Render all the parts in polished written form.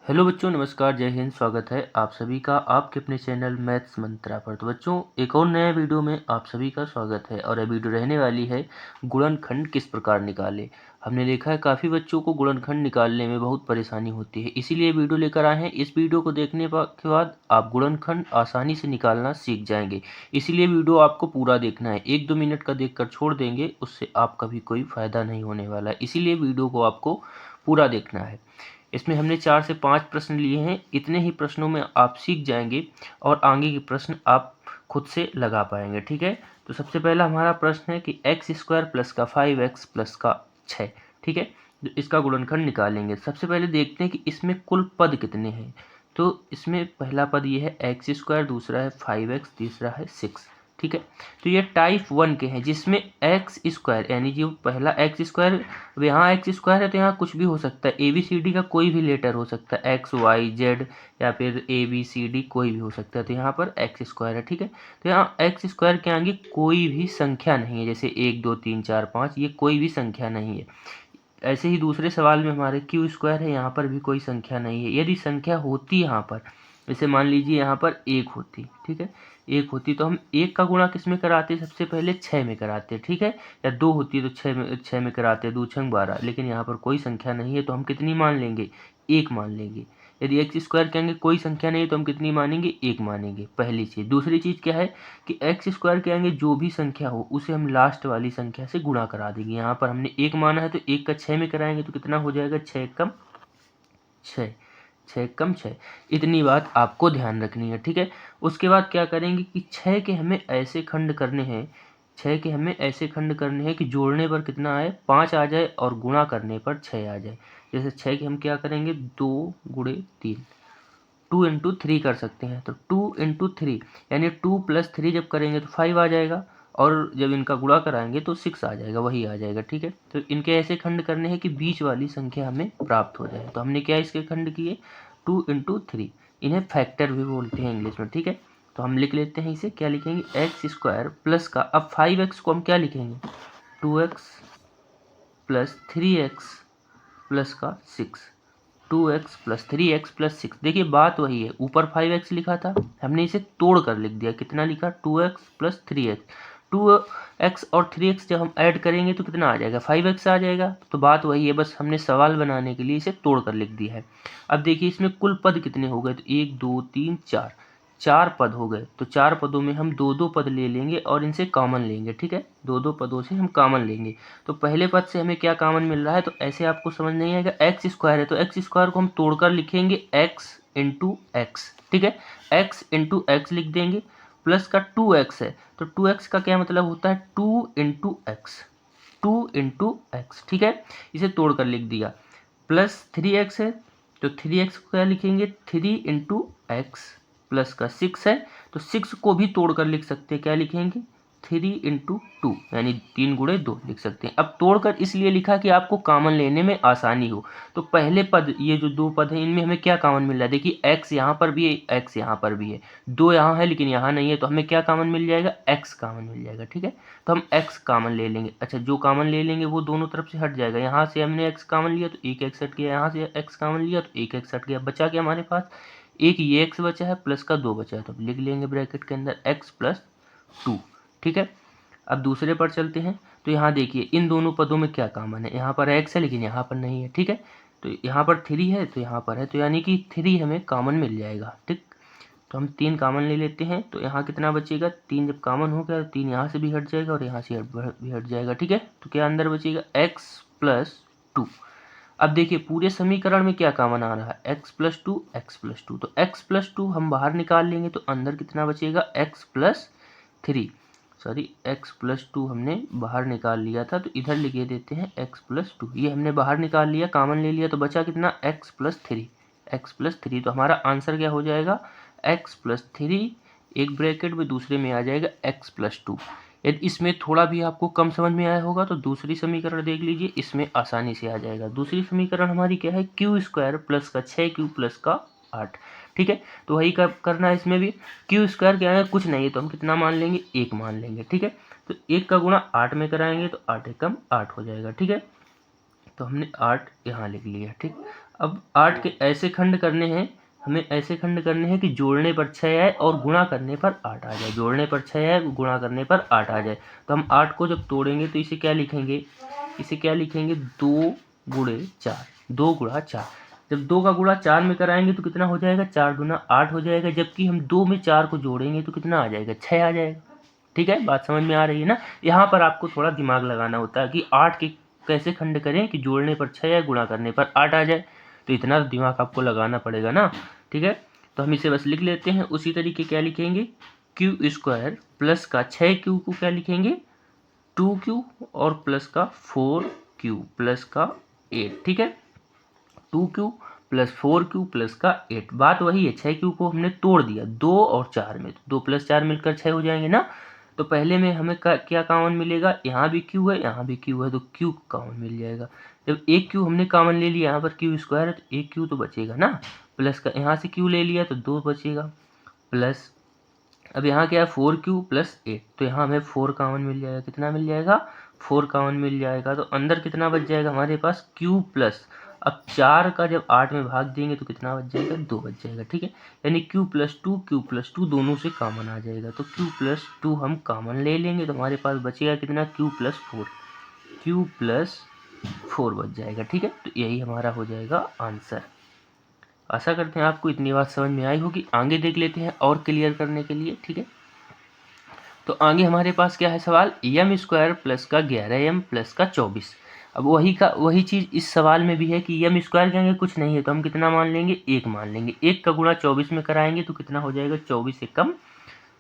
Hello बच्चों, नमस्कार, जय हिंद। स्वागत है आप सभी का आपके अपने चैनल मैथ्स मंत्रा पर। तो बच्चों, एक और नया वीडियो में आप सभी का स्वागत है और यह वीडियो रहने वाली है गुणनखंड किस प्रकार निकालें। हमने देखा है काफ़ी बच्चों को गुणनखंड निकालने में बहुत परेशानी होती है, इसीलिए वीडियो लेकर आए हैं। इस वीडियो को देखने के बाद आप गुणनखंड आसानी से निकालना सीख जाएंगे, इसीलिए वीडियो आपको पूरा देखना है। 1-2 मिनट का देखकर छोड़ देंगे, उससे आपका भी कोई फ़ायदा नहीं होने वाला है, इसीलिए वीडियो को आपको पूरा देखना है। इसमें हमने 4 से 5 प्रश्न लिए हैं। इतने ही प्रश्नों में आप सीख जाएंगे और आगे के प्रश्न आप खुद से लगा पाएंगे। ठीक है, तो सबसे पहला हमारा प्रश्न है कि एक्स स्क्वायर प्लस का 5x प्लस का 6। ठीक है, तो इसका गुणनखंड निकालेंगे। सबसे पहले देखते हैं कि इसमें कुल पद कितने हैं। तो इसमें पहला पद ये है एक्स स्क्वायर, दूसरा है 5x, तीसरा है 6। ठीक है, तो ये टाइप 1 के हैं जिसमें एक्स स्क्वायर यानी जो पहला एक्स स्क्वायर, अब यहाँ एक्स स्क्वायर है तो यहाँ कुछ भी हो सकता है। ए बी सी डी का कोई भी लेटर हो सकता है, एक्स वाई जेड या फिर ए बी सी डी कोई भी हो सकता है। तो यहाँ पर एक्स स्क्वायर है। ठीक है, तो यहाँ एक्स स्क्वायर के आगे कोई भी संख्या नहीं है, जैसे 1 2 3 4 5, ये कोई भी संख्या नहीं है। ऐसे ही दूसरे सवाल में हमारे क्यू स्क्वायर है, यहाँ पर भी कोई संख्या नहीं है। यदि संख्या होती यहाँ पर, जैसे मान लीजिए यहाँ पर 1 होती, ठीक है, 1 होती तो हम 1 का गुणा किस में कराते, सबसे पहले 6 में कराते। ठीक है, या 2 होती तो 6 में कराते, 2 6 12। लेकिन यहाँ पर कोई संख्या नहीं है तो हम कितनी मान लेंगे, 1 मान लेंगे। यदि एक्स स्क्वायर के आगे कोई संख्या नहीं है तो हम कितनी मानेंगे, 1 मानेंगे, पहली चीज़। दूसरी चीज़ क्या है कि एक्स स्क्वायर के आगे जो भी संख्या हो उसे हम लास्ट वाली संख्या से गुणा करा देंगे। यहाँ पर हमने 1 माना है तो 1 का 6 में कराएंगे तो कितना हो जाएगा, 6 कम 6, 6 कम 6। इतनी बात आपको ध्यान रखनी है। ठीक है, उसके बाद क्या करेंगे कि 6 के हमें ऐसे खंड करने हैं, 6 के हमें ऐसे खंड करने हैं कि जोड़ने पर कितना आए, 5 आ जाए और गुणा करने पर 6 आ जाए। जैसे 6 के हम क्या करेंगे, 2 गुणे 3, 2 इंटू 3 कर सकते हैं। तो 2 इंटू 3 यानी 2 प्लस 3 जब करेंगे तो 5 आ जाएगा, और जब इनका गुणा कराएंगे तो 6 आ जाएगा, वही आ जाएगा। ठीक है, तो इनके ऐसे खंड करने हैं कि बीच वाली संख्या हमें प्राप्त हो जाए। तो हमने क्या इसके खंड किए, 2 इंटू 3। इन्हें फैक्टर भी बोलते हैं इंग्लिश में। ठीक है, तो हम लिख लेते हैं इसे, क्या लिखेंगे, एक्स स्क्वायर प्लस का, अब 5x को हम क्या लिखेंगे, 2x प्लस 3x प्लस का 6, 2x प्लस 3x प्लस 6। देखिए बात वही है, ऊपर 5x लिखा था, हमने इसे तोड़ कर लिख दिया। कितना लिखा, 2x प्लस 3x। 2x और 3x जब हम ऐड करेंगे तो कितना आ जाएगा, 5x आ जाएगा। तो बात वही है, बस हमने सवाल बनाने के लिए इसे तोड़ कर लिख दिया है। अब देखिए इसमें कुल पद कितने हो गए, तो 1 2 3 4, 4 पद हो गए। तो 4 पदों में हम 2 2 पद ले लेंगे और इनसे कॉमन लेंगे। ठीक है, 2 2 पदों से हम कॉमन लेंगे। तो पहले पद से हमें क्या कॉमन मिल रहा है, तो ऐसे आपको समझ नहीं आएगा। एक्स स्क्वायर है तो एक्स स्क्वायर को हम तोड़कर लिखेंगे एक्स इंटू एक्स। ठीक है, एक्स इंटू एक्स लिख देंगे, प्लस का 2x है तो 2x का क्या मतलब होता है, 2 इंटू एक्स, 2 इंटू एक्स। ठीक है, इसे तोड़कर लिख दिया। प्लस 3x है तो 3x को क्या लिखेंगे, 3 इंटू एक्स, प्लस का 6 है तो 6 को भी तोड़कर लिख सकते हैं, क्या लिखेंगे, 3 इंटू 2 यानी 3 गुणे 2 लिख सकते हैं। अब तोड़कर इसलिए लिखा कि आपको कॉमन लेने में आसानी हो। तो पहले पद, ये जो 2 पद हैं इनमें हमें क्या कॉमन मिल रहा है, देखिए x यहाँ पर भी है, x यहाँ पर भी है, 2 यहाँ है लेकिन यहाँ नहीं है, तो हमें क्या कॉमन मिल जाएगा, x कॉमन मिल जाएगा। ठीक है, तो हम x कॉमन ले लेंगे। अच्छा, जो कॉमन ले लेंगे वो दोनों तरफ से हट जाएगा। यहाँ से हमने x कॉमन लिया तो एक x हट गया, यहाँ से x कॉमन लिया तो एक x हट गया। बचा क्या हमारे पास, एक ये x बचा है प्लस का 2 बचा है, तो लिख लेंगे ब्रैकेट के अंदर x प्लस 2। ठीक है, अब दूसरे पर चलते हैं। तो यहाँ देखिए इन दोनों पदों में क्या कॉमन है, यहाँ पर x है लेकिन यहाँ पर नहीं है। ठीक है, तो यहाँ पर 3 है तो यहाँ पर है, तो यानी कि 3 हमें कॉमन मिल जाएगा। ठीक, तो हम 3 कॉमन ले लेते हैं। तो यहाँ कितना बचेगा, 3 जब कॉमन हो गया तो 3 यहाँ से भी हट जाएगा और यहाँ से भी हट जाएगा। ठीक है, तो क्या अंदर बचेगा, x प्लस 2। अब देखिए पूरे समीकरण में क्या कॉमन आ रहा है, x प्लस 2, एक्स प्लस 2। तो x प्लस 2 हम बाहर निकाल लेंगे तो अंदर कितना बचेगा, x plus 3, sorry x plus 2 हमने बाहर निकाल लिया था, तो इधर लिखे देते हैं x प्लस 2। ये हमने बाहर निकाल लिया, कॉमन ले लिया, तो बचा कितना, x प्लस 3, एक्स प्लस 3। तो हमारा आंसर क्या हो जाएगा, x प्लस 3, एक ब्रैकेट में दूसरे में आ जाएगा x प्लस 2। यदि इसमें थोड़ा भी आपको कम समझ में आया होगा तो दूसरी समीकरण देख लीजिए, इसमें आसानी से आ जाएगा। दूसरी समीकरण हमारी क्या है, क्यू स्क्वायर प्लस का 6q प्लस का 8। ठीक है, तो वही करना है इसमें भी। क्यू स्क्वायर क्या है, कुछ नहीं है तो हम कितना मान लेंगे, 1 मान लेंगे। ठीक है, तो 1 का गुणा 8 में कराएंगे तो 8 एकम 8 हो जाएगा। ठीक है, तो हमने 8 यहाँ लिख लिया। ठीक, अब 8 के ऐसे खंड करने हैं, हमें ऐसे खंड करने हैं कि जोड़ने पर 6 आए और गुणा करने पर 8 आ जाए। जोड़ने पर 6 आए, गुणा करने पर 8 आ जाए। तो हम 8 को जब तोड़ेंगे तो इसे क्या लिखेंगे, इसे क्या लिखेंगे, 2 गुणे 4, 2 गुणा 4। जब 2 का गुणा 4 में कराएंगे तो कितना हो जाएगा, 4 दूना 8 हो जाएगा। जबकि हम 2 में 4 को जोड़ेंगे तो कितना आ जाएगा, 6 आ जाएगा। ठीक है, बात समझ में आ रही है ना। यहाँ पर आपको थोड़ा दिमाग लगाना होता है कि 8 के कैसे खंड करें कि जोड़ने पर 6 या गुणा करने पर 8 आ जाए। तो इतना दिमाग आपको लगाना पड़ेगा ना। ठीक है, तो हम इसे बस लिख लेते हैं। उसी तरीके क्या लिखेंगे, क्यू स्क्वायर प्लस का 6q को क्या लिखेंगे, 2q, और प्लस का 4q प्लस का 8। ठीक है, 2q प्लस 4q प्लस का 8। बात वही है, 6q को हमने तोड़ दिया 2 और 4 में, 2 प्लस 4 मिलकर 6 हो जाएंगे ना। तो पहले में हमें क्या कॉमन मिलेगा, यहाँ भी q है, यहाँ भी q है, तो q कॉमन मिल जाएगा। जब एक q हमने कॉमन ले लिया, यहाँ पर q स्क्वायर है तो एक q तो बचेगा ना, प्लस का यहाँ से q ले लिया तो 2 बचेगा, प्लस अब यहाँ क्या है 4q प्लस 8, तो यहाँ हमें 4 कॉमन मिल जाएगा। कितना मिल जाएगा, 4 कॉमन मिल जाएगा। तो अंदर कितना बच जाएगा हमारे पास, q प्लस, अब 4 का जब 8 में भाग देंगे तो कितना बच जाएगा, 2 बच जाएगा। ठीक है, यानी q प्लस 2 दोनों से कॉमन आ जाएगा। तो q प्लस 2 हम कॉमन ले लेंगे तो हमारे पास बचेगा कितना, q प्लस 4, q प्लस 4 बच जाएगा। ठीक है, तो यही हमारा हो जाएगा आंसर। आशा करते हैं आपको इतनी बात समझ में आई होगी। आगे देख लेते हैं और क्लियर करने के लिए। ठीक है, तो आगे हमारे पास क्या है सवाल, एम स्क्वायर प्लस का 11m प्लस का 24। अब वही चीज़ इस सवाल में भी है कि एम स्क्वायर कहेंगे कुछ नहीं है तो हम कितना मान लेंगे, 1 मान लेंगे। 1 का गुणा 24 में कराएंगे तो कितना हो जाएगा, 24 एकम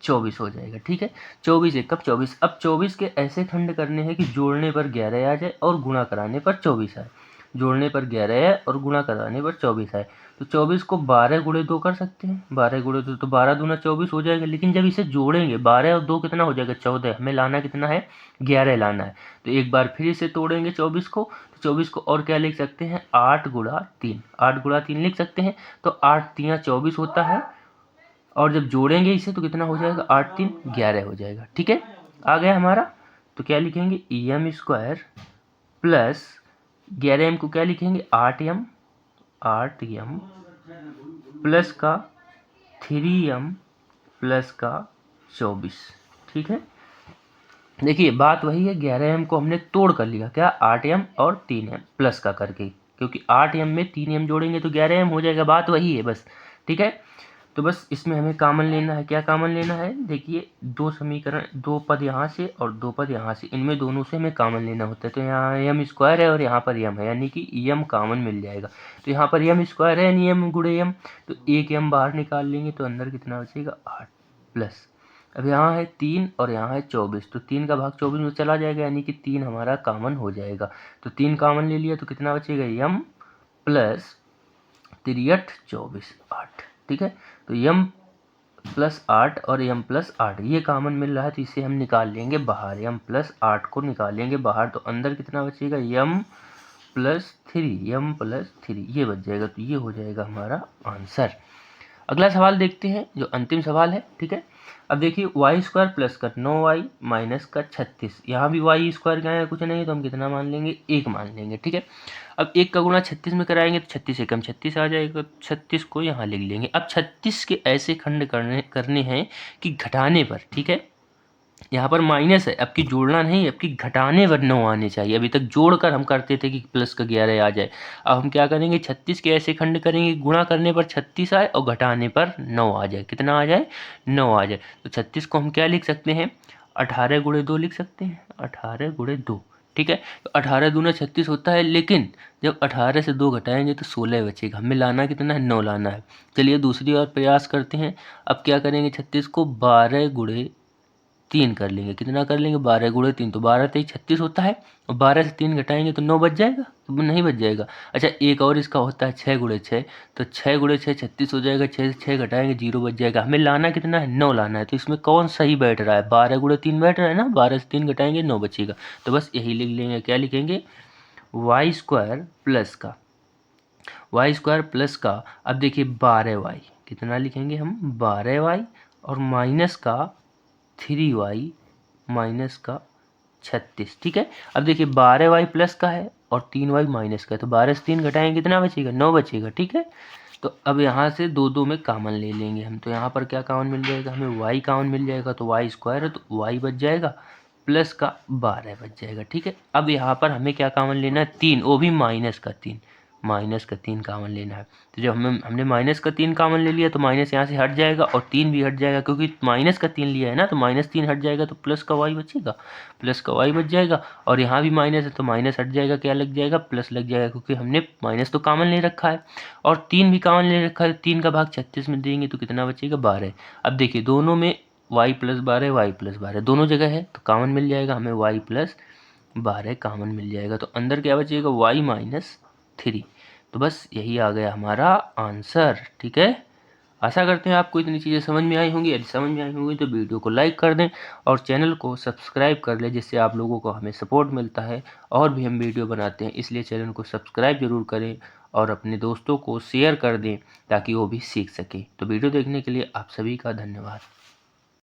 24 हो जाएगा। ठीक है, 24 एकम 24। अब 24 के ऐसे खंड करने हैं कि जोड़ने पर 11 आ जाए और गुणा कराने पर 24 आए। जोड़ने पर 11 है और गुणा कराने पर 24 आए। तो 24 को 12 गुणे 2 कर सकते हैं, 12 गुणे 2 तो 12 दूना 24 हो जाएगा। लेकिन जब इसे जोड़ेंगे 12 और 2 कितना हो जाएगा, 14। हमें लाना कितना है, 11 लाना है। तो एक बार फिर इसे तोड़ेंगे 24 को, तो 24 को और क्या लिख सकते हैं, 8 गुणा 3, 8 गुणा 3 लिख सकते हैं। तो 8 3 24 होता है, और जब जोड़ेंगे इसे तो कितना हो जाएगा, 8 3 11 हो जाएगा। ठीक है, आ गया हमारा। तो क्या लिखेंगे, एम स्क्वायर प्लस 11m को क्या लिखेंगे, 8m प्लस का 3m प्लस का 24। ठीक है, देखिए बात वही है, 11m को हमने तोड़ कर लिया, क्या 8m और 3m प्लस का करके, क्योंकि 8m में 3m जोड़ेंगे तो 11m हो जाएगा। बात वही है बस। ठीक है, तो बस इसमें हमें कॉमन लेना है। क्या कॉमन लेना है, देखिए 2 समीकरण, 2 पद यहाँ से और 2 पद यहाँ से, इनमें दोनों से हमें कॉमन लेना होता है। तो यहाँ एम स्क्वायर है और यहाँ पर एम है, यानी कि एम कॉमन मिल जाएगा। तो यहाँ पर एम स्क्वायर है यानी एम गुणे एम, तो एक एम बाहर निकाल लेंगे तो अंदर कितना बचेगा, 8 प्लस, अब यहाँ है 3 और यहाँ है 24, तो 3 का भाग 24 में चला जाएगा, यानी कि 3 हमारा कॉमन हो जाएगा। तो 3 कॉमन ले लिया तो कितना बचेगा, एम प्लस 3 8 24 8। ठीक है, तो एम प्लस 8 और एम प्लस 8 ये कॉमन मिल रहा है, तो इसे हम निकाल लेंगे बाहर। एम प्लस 8 को निकालेंगे बाहर तो अंदर कितना बचेगा, एम प्लस 3 ये बच जाएगा। तो ये हो जाएगा हमारा आंसर। अगला सवाल देखते हैं जो अंतिम सवाल है। ठीक है, अब देखिए वाई स्क्वायर प्लस का 9y माइनस का 36, यहाँ भी वाई स्क्वायर क्या है, कुछ नहीं, तो हम कितना मान लेंगे, 1 मान लेंगे। ठीक है, अब 1 का गुणा 36 में कराएंगे तो 36 एकम 36 आ जाएगा, 36 को यहाँ लिख लेंगे। अब 36 के ऐसे खंड करने हैं कि घटाने पर, ठीक है, यहाँ पर माइनस है, अब की जोड़ना नहीं, अब की घटाने पर 9 आने चाहिए। अभी तक जोड़कर हम करते थे कि प्लस का 11 आ जाए। अब हम क्या करेंगे, 36 के ऐसे खंड करेंगे, गुणा करने पर 36 आए और घटाने पर 9 आ जाए। कितना आ जाए, 9 आ जाए। तो 36 को हम क्या लिख सकते हैं, 18 गुणे 2 लिख सकते हैं, 18 गुणे 2। ठीक है, तो 18 दूना 36 होता है, लेकिन जब 18 से 2 घटाएंगे तो 16 बचेगा। हमें लाना कितना है, 9 लाना है। चलिए दूसरी बार प्रयास करते हैं। अब क्या करेंगे, 36 को 12 गुणे 3 कर लेंगे। कितना कर लेंगे, 12 गुणे 3, तो 12 3 36 होता है, और 12 से 3 घटाएंगे तो 9 बच जाएगा, तो नहीं बच जाएगा। अच्छा एक और इसका होता है 6 गुणे 6, तो 6 गुणे 6 36 हो जाएगा, 6 से 6 घटाएंगे 0 बच जाएगा। हमें लाना कितना है, 9 लाना है। तो इसमें कौन सही बैठ रहा है, 12 गुणे 3 बैठ रहा है ना, 12 से 3 घटाएंगे 9 बचेगा। तो बस यही लिख लेंगे। क्या लिखेंगे, वाई स्क्वायर प्लस का, वाई स्क्वायर प्लस का, अब देखिए 12y, कितना लिखेंगे हम, 12y, और माइनस का 3y माइनस का 36। ठीक है, अब देखिए 12y प्लस का है और 3y माइनस का है, तो 12 से 3 घटाएंगे कितना बचेगा, 9 बचेगा। ठीक है, तो अब यहाँ से दो दो में कॉमन ले लेंगे हम, तो यहाँ पर क्या कॉमन मिल जाएगा हमें, y कॉमन मिल जाएगा, तो y स्क्वायर है तो y बच जाएगा प्लस का 12 बच जाएगा। ठीक है, अब यहाँ पर हमें क्या कॉमन लेना है, 3, वो भी माइनस का 3 कॉमन लेना है। तो जब हमने माइनस का 3 कॉमन ले लिया तो माइनस यहाँ से हट जाएगा और 3 भी हट जाएगा, क्योंकि माइनस का 3 लिया है ना, तो -3 हट जाएगा तो प्लस का y बचेगा, प्लस का y बच जाएगा। और यहाँ भी माइनस है तो माइनस हट जाएगा, क्या लग जाएगा, प्लस लग जाएगा, क्योंकि हमने माइनस तो कॉमन ले रखा है और 3 भी कॉमन ले रखा है। 3 का भाग 36 में देंगे तो कितना बचेगा, 12। अब देखिए दोनों में y प्लस 12 दोनों जगह है तो कॉमन मिल जाएगा हमें, y प्लस 12 कॉमन मिल जाएगा, तो अंदर क्या बचेगा, y माइनस 3। तो बस यही आ गया हमारा आंसर। ठीक है, आशा करते हैं आपको इतनी चीज़ें समझ में आई होंगी। यदि समझ में आई होंगी तो वीडियो को लाइक कर दें और चैनल को सब्सक्राइब कर लें, जिससे आप लोगों को हमें सपोर्ट मिलता है और भी हम वीडियो बनाते हैं, इसलिए चैनल को सब्सक्राइब जरूर करें और अपने दोस्तों को शेयर कर दें ताकि वो भी सीख सकें। तो वीडियो देखने के लिए आप सभी का धन्यवाद।